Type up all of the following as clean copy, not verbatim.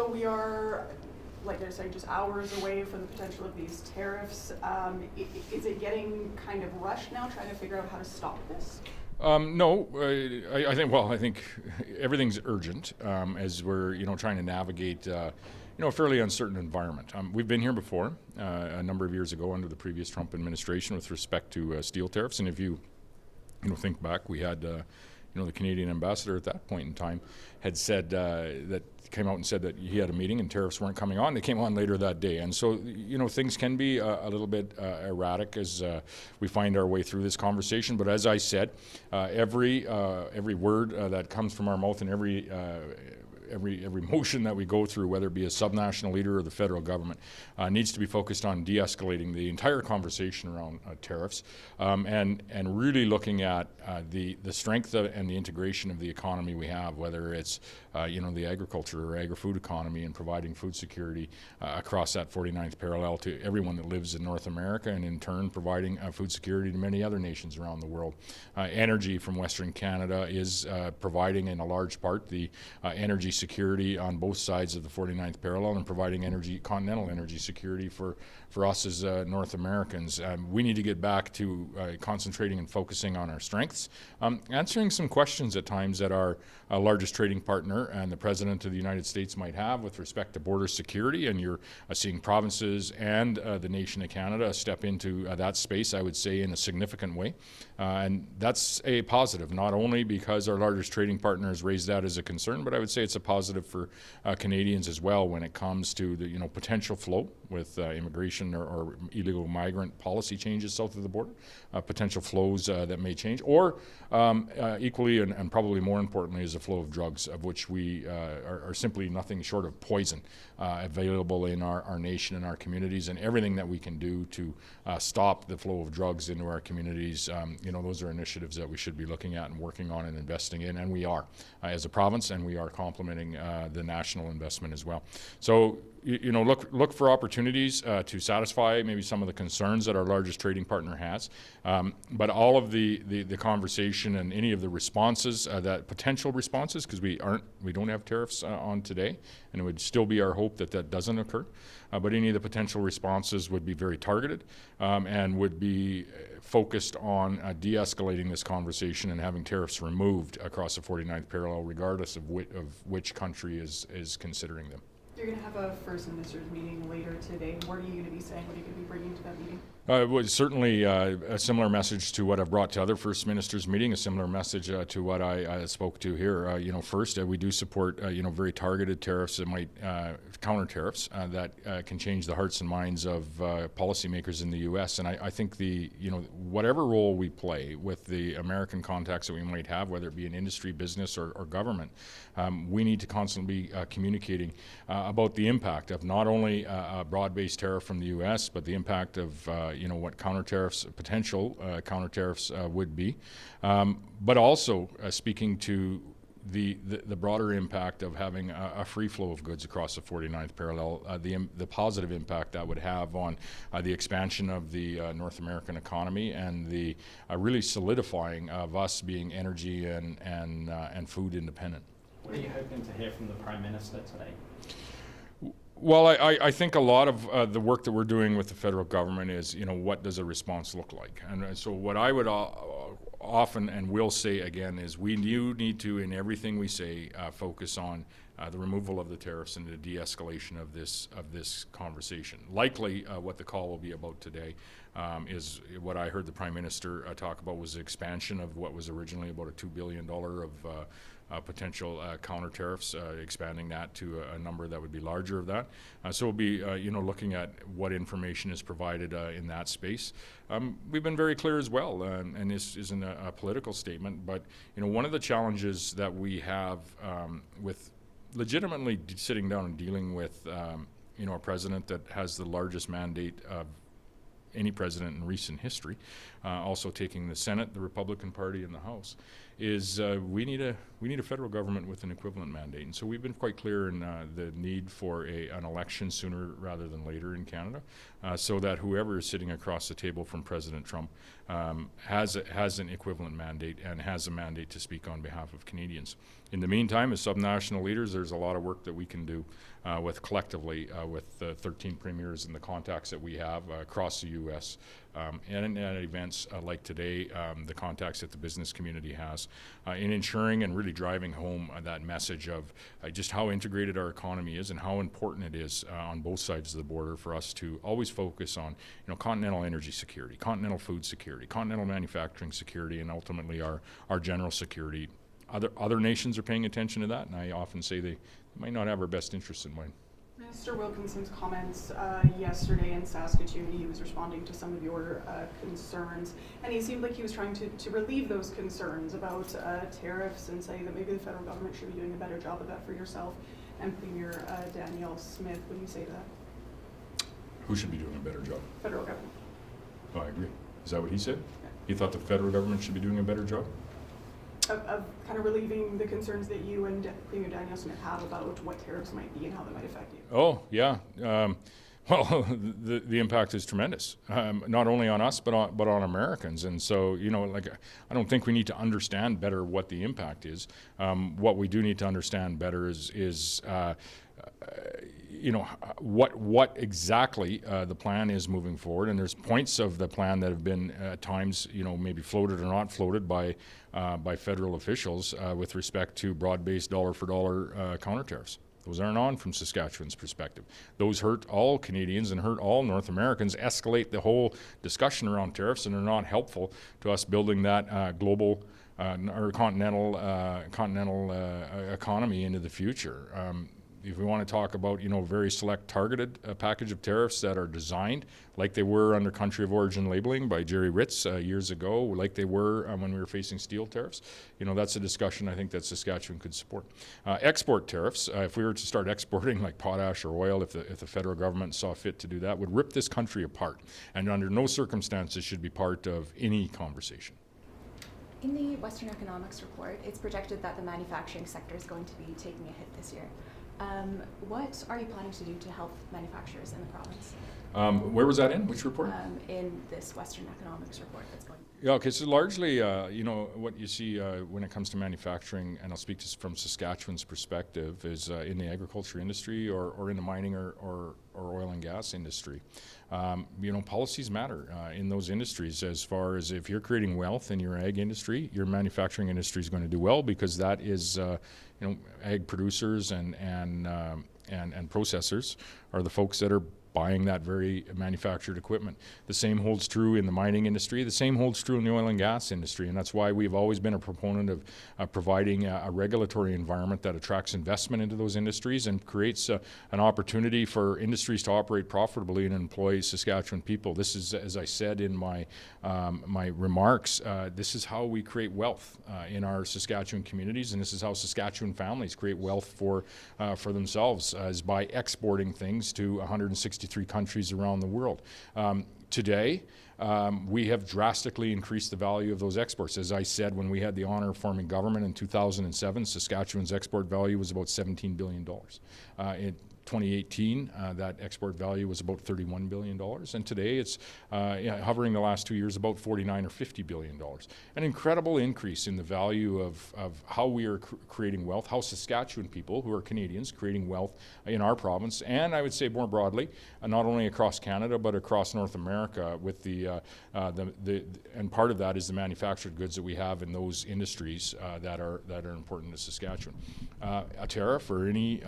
So we are, like I said, just hours away from the potential of these tariffs. Is it getting kind of rushed now, trying to figure out how to stop this? No, I think everything's urgent as we're trying to navigate a fairly uncertain environment. We've been here before a number of years ago under the previous Trump administration with respect to steel tariffs, and if you think back, we had the Canadian ambassador at that point in time had said that came out and said that he had a meeting and tariffs weren't coming on. They came on later that day, and so things can be a little bit erratic as we find our way through this conversation. But as I said, every word that comes from our mouth and every motion that we go through, whether it be a subnational leader or the federal government, needs to be focused on de-escalating the entire conversation around tariffs and really looking at the strength and the integration of the economy we have, whether it's the agriculture or agri-food economy and providing food security across that 49th parallel to everyone that lives in North America, and in turn providing food security to many other nations around the world. Energy from Western Canada is providing in a large part the energy security on both sides of the 49th parallel and providing continental energy security for us as North Americans. We need to get back to concentrating and focusing on our strengths, answering some questions at times that our largest trading partner and the President of the United States might have with respect to border security, and you're seeing provinces and the nation of Canada step into that space, I would say, in a significant way. And that's a positive, not only because our largest trading partner has raised that as a concern, but I would say it's a positive for Canadians as well when it comes to the potential flow with immigration or illegal migrant policy changes south of the border, potential flows that may change, or equally and probably more importantly is the flow of drugs, of which we are simply nothing short of poison available in our nation and our communities, and everything that we can do to stop the flow of drugs into our communities. Those are initiatives that we should be looking at and working on and investing in, and we are as a province, and we are complementing the national investment as well. So look for opportunities to satisfy maybe some of the concerns that our largest trading partner has, but all of the conversation and any of the responses, that potential responses, because we don't have tariffs on today, and it would still be our hope that that doesn't occur, but any of the potential responses would be very targeted and would be focused on de-escalating this conversation and having tariffs removed across the 49th parallel, regardless of which country is considering them. You're going to have a First Ministers meeting later today. What are you going to be saying? What are you going to be bringing to that meeting? It was certainly a similar message to what I've brought to other First Ministers meeting, a similar message to what I spoke to here. First, we do support, very targeted tariffs that might, counter tariffs that can change the hearts and minds of policymakers in the U.S. And I think whatever role we play with the American contacts that we might have, whether it be in industry, business, or government, we need to constantly be communicating about the impact of not only a broad-based tariff from the U.S., but the impact of what potential counter tariffs would be, but also speaking to the broader impact of having a free flow of goods across the 49th parallel, the positive impact that would have on the expansion of the North American economy and the really solidifying of us being energy and food independent. What are you hoping to hear from the Prime Minister today? Well, I think a lot of the work that we're doing with the federal government is, what does a response look like? And so what I would often and will say again is we do need to, in everything we say, focus on the removal of the tariffs and the de-escalation of this conversation. Likely what the call will be about today is what I heard the Prime Minister talk about was the expansion of what was originally about a $2 billion of potential counter tariffs, expanding that to a number that would be larger of that. So we'll be, looking at what information is provided in that space. We've been very clear as well, and this isn't a political statement, but one of the challenges that we have with legitimately sitting down and dealing with, a president that has the largest mandate of any president in recent history, also taking the Senate, the Republican Party, and the House, is we need a federal government with an equivalent mandate. And so we've been quite clear in the need for an election sooner rather than later in Canada, so that whoever is sitting across the table from President Trump has an equivalent mandate and has a mandate to speak on behalf of Canadians. In the meantime, as subnational leaders, there's a lot of work that we can do with collectively with the 13 premiers and the contacts that we have across the U.S. And at events like today, the contacts that the business community has in ensuring and really driving home that message of just how integrated our economy is and how important it is on both sides of the border for us to always focus on, continental energy security, continental food security, continental manufacturing security, and ultimately our general security. Other nations are paying attention to that, and I often say they might not have our best interests in mind. Mr. Wilkinson's comments yesterday in Saskatchewan, he was responding to some of your concerns, and he seemed like he was trying to relieve those concerns about tariffs and say that maybe the federal government should be doing a better job of that for yourself and Premier Danielle Smith. What do you say to that? Who should be doing a better job? Federal government. Oh, I agree. Is that what he said? Yeah. He thought the federal government should be doing a better job? Of kind of relieving the concerns that you and Premier Danielle Smith have about what tariffs might be and how they might affect you. Oh, yeah. Well, the impact is tremendous, not only on us, but on Americans. And so, I don't think we need to understand better what the impact is. What we do need to understand better is what exactly the plan is moving forward. And there's points of the plan that have been at times, maybe floated or not floated by federal officials with respect to broad-based dollar-for-dollar counter tariffs. Those aren't on from Saskatchewan's perspective. Those hurt all Canadians and hurt all North Americans, escalate the whole discussion around tariffs, and are not helpful to us building that global or continental economy into the future. If we want to talk about, very select targeted package of tariffs that are designed like they were under country of origin labeling by Jerry Ritz years ago, like they were when we were facing steel tariffs, that's a discussion I think that Saskatchewan could support. Export tariffs, if we were to start exporting like potash or oil, if the federal government saw fit to do that, would rip this country apart, and under no circumstances should be part of any conversation. In the Western Economics Report, it's projected that the manufacturing sector is going to be taking a hit this year. What are you planning to do to help manufacturers in the province? Where was that in? Which report? In this Western Economics Report that's going. Yeah, okay, so largely, what you see when it comes to manufacturing, and I'll speak from Saskatchewan's perspective, is in the agriculture industry or in the mining or oil and gas industry. Policies matter in those industries, as far as if you're creating wealth in your ag industry, your manufacturing industry is going to do well, because that is, ag producers and processors are the folks that are buying that very manufactured equipment. The same holds true in the mining industry. The same holds true in the oil and gas industry, and that's why we've always been a proponent of providing a regulatory environment that attracts investment into those industries and creates an opportunity for industries to operate profitably and employ Saskatchewan people. This is, as I said in my remarks, this is how we create wealth in our Saskatchewan communities, and this is how Saskatchewan families create wealth for themselves, is by exporting things to 163 countries around the world. Today, we have drastically increased the value of those exports. As I said, when we had the honor of forming government in 2007, Saskatchewan's export value was about $17 billion. In 2018, that export value was about $31 billion, and today it's hovering the last 2 years about $49 or $50 billion. An incredible increase in the value of how we are creating wealth, how Saskatchewan people, who are Canadians, creating wealth in our province, and I would say more broadly, not only across Canada but across North America, with and part of that is the manufactured goods that we have in those industries that are important to Saskatchewan. A tariff or any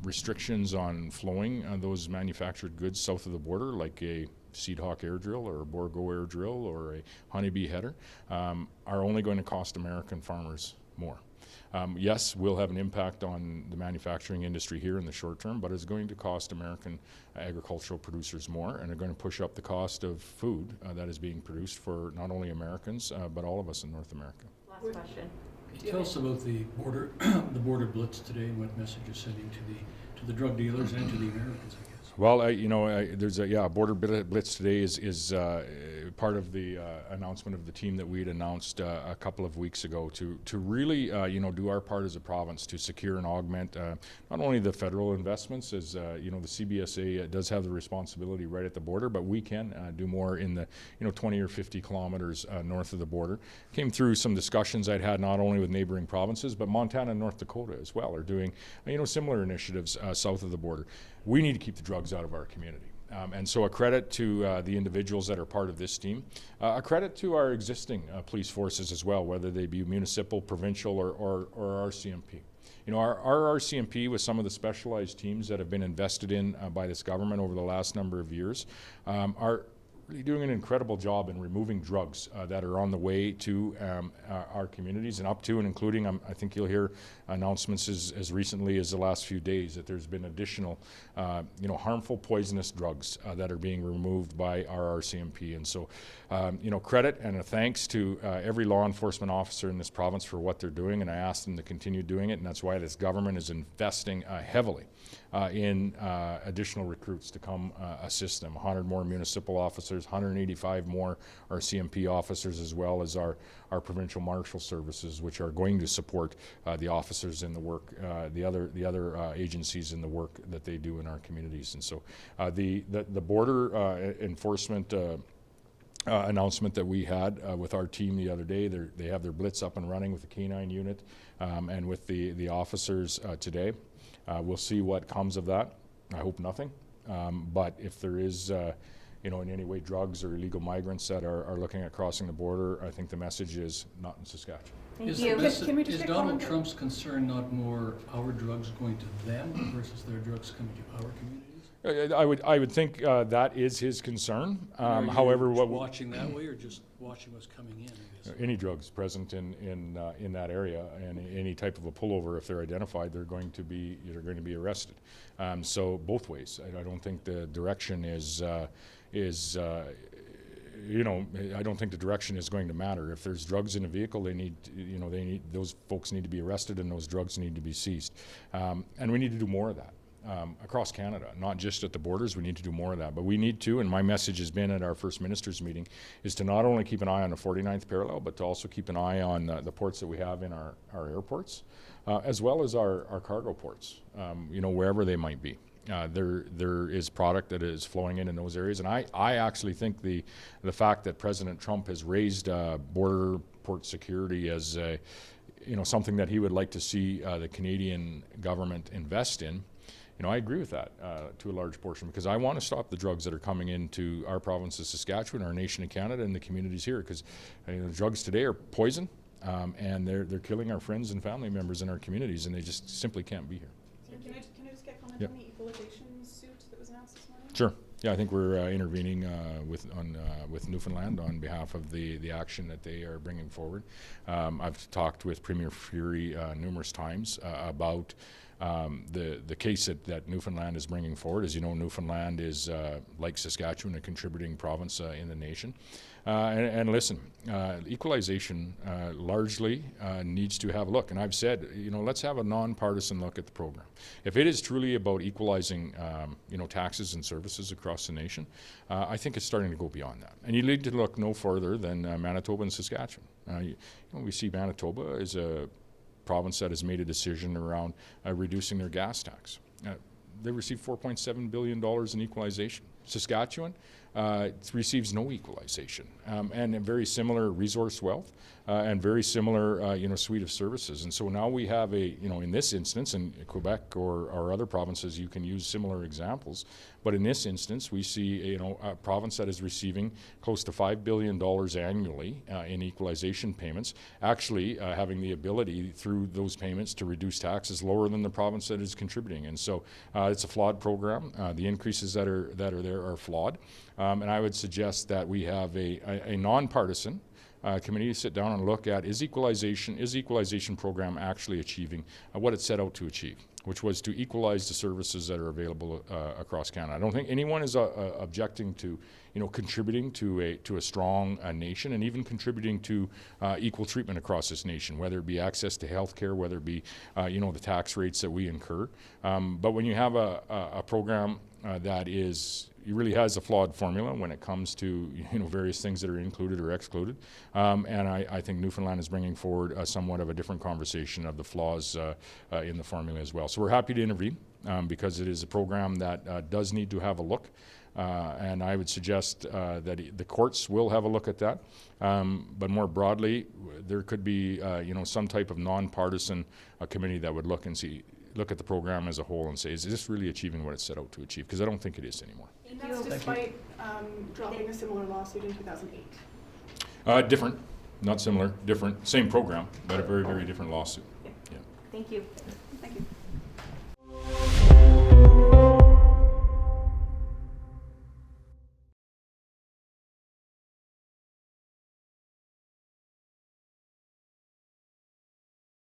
restrictions on flowing those manufactured goods south of the border, like a Seed Hawk air drill or a Borgo air drill or a honeybee header, are only going to cost American farmers more. Yes, we'll have an impact on the manufacturing industry here in the short term, but it's going to cost American agricultural producers more, and are going to push up the cost of food that is being produced for not only Americans, but all of us in North America. Last question. Could you tell us about the border, the border blitz today, and what message you're sending to the drug dealers and to the Americans, I guess? Well, there's a border blitz today is part of the announcement of the team that we had announced a couple of weeks ago to really do our part as a province to secure and augment not only the federal investments, as the CBSA does have the responsibility right at the border, but we can do more in the 20 or 50 kilometers north of the border. Came through some discussions I'd had not only with neighboring provinces, but Montana and North Dakota as well are doing similar initiatives south of the border. We need to keep the drugs out of our community. And so a credit to the individuals that are part of this team, a credit to our existing police forces as well, whether they be municipal, provincial, or RCMP. Our RCMP with some of the specialized teams that have been invested in by this government over the last number of years are really doing an incredible job in removing drugs that are on the way to our communities and up to and including, I think you'll hear announcements as recently as the last few days that there's been additional, harmful poisonous drugs that are being removed by our RCMP. And so, credit and a thanks to every law enforcement officer in this province for what they're doing, and I ask them to continue doing it, and that's why this government is investing heavily in additional recruits to come assist them. 100 more municipal officers, 185 more RCMP officers, as well as our provincial marshal services, which are going to support the officers in the work, the other agencies in the work that they do in our communities. And so the border enforcement announcement that we had with our team the other day, they have their Blitz up and running with the K9 unit and with the officers today. We'll see what comes of that. I hope nothing. But if there is, in any way drugs or illegal migrants that are looking at crossing the border, I think the message is not in Saskatchewan. Thank you. Can we just Is get Donald comment? Trump's concern not more our drugs going to them versus their drugs coming to our communities? I would think that is his concern. Are you However, just what watching that way or just watching what's coming in, I guess? any drugs present in that area and any type of a pullover, if they're identified, they're going to be arrested. So both ways. I don't think the direction I don't think the direction is going to matter. If there's drugs in a vehicle, those folks need to be arrested and those drugs need to be seized. And we need to do more of that. Across Canada, not just at the borders. We need to do more of that. But we need to, and my message has been at our First Ministers meeting, is to not only keep an eye on the 49th parallel, but to also keep an eye on the ports that we have in our airports, as well as our cargo ports, wherever they might be. There is product that is flowing in those areas. And I actually think the fact that President Trump has raised border port security as something that he would like to see the Canadian government invest in, I agree with that to a large portion, because I want to stop the drugs that are coming into our province of Saskatchewan, our nation of Canada, and the communities here, because the drugs today are poison, and they're killing our friends and family members in our communities, and they just simply can't be here. Can I just get comment Yep. on the Equalization suit that was announced this morning? Sure. Yeah, I think we're intervening with Newfoundland on behalf of the action that they are bringing forward. I've talked with Premier Fury numerous times about the case that Newfoundland is bringing forward. As you know, Newfoundland is, like Saskatchewan, a contributing province in the nation. And listen, Equalization largely needs to have a look. And I've said, let's have a nonpartisan look at the program. If it is truly about equalizing, taxes and services across the nation, I think it's starting to go beyond that. And you need to look no further than Manitoba and Saskatchewan. We see Manitoba as a province that has made a decision around reducing their gas tax. They receive $4.7 billion in equalization. Saskatchewan receives no equalization, and a very similar resource wealth and very similar suite of services. And so now we have in this instance, in Quebec or other provinces, you can use similar examples. But in this instance, we see a province that is receiving close to $5 billion annually in equalization payments, actually having the ability through those payments to reduce taxes lower than the province that is contributing. And so it's a flawed program. The increases that are there are flawed. And I would suggest that we have a nonpartisan committee to sit down and look at, is equalization program actually achieving what it set out to achieve? which was to equalize the services that are available across Canada. I don't think anyone is objecting to, contributing to a strong nation, and even contributing to equal treatment across this nation, whether it be access to health care, whether it be, the tax rates that we incur. But when you have a program that really has a flawed formula when it comes to various things that are included or excluded, and I think Newfoundland is bringing forward somewhat of a different conversation of the flaws in the formula as well. So we're happy to intervene because it is a program that does need to have a look, and I would suggest that the courts will have a look at that. But more broadly, there could be some type of nonpartisan committee that would look at the program as a whole and say, is this really achieving what it's set out to achieve? Because I don't think it is anymore. And that's despite dropping a similar lawsuit in 2008. Different, not similar, different, same program, but a very, very different lawsuit. Thank you. Thank you.